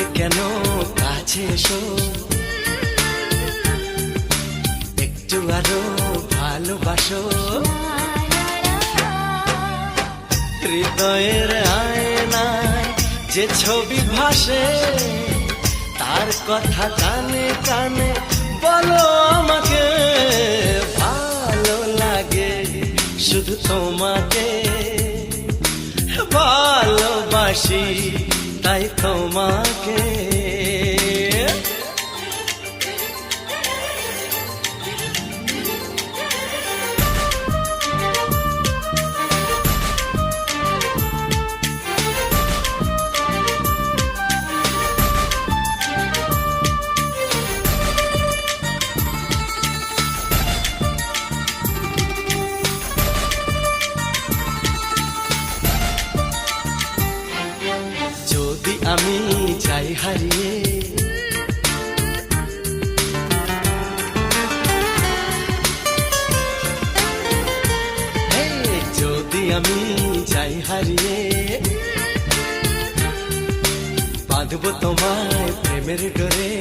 দূরে কেন কাছে এসো, একটু আরো ভালোবাসো। হৃদয়ের আয়নায় যে ছবি ভাসে, তার কথা কানে কানে বলো আমাকে। ভালো লাগে শুধু তোমাকে, ভালোবাসি তাই তোমাকে। যদি আমি যাই হারিয়ে, যদি আমি যাই হারিয়ে, বাঁধবো তোমায় প্রেমের ডোরে।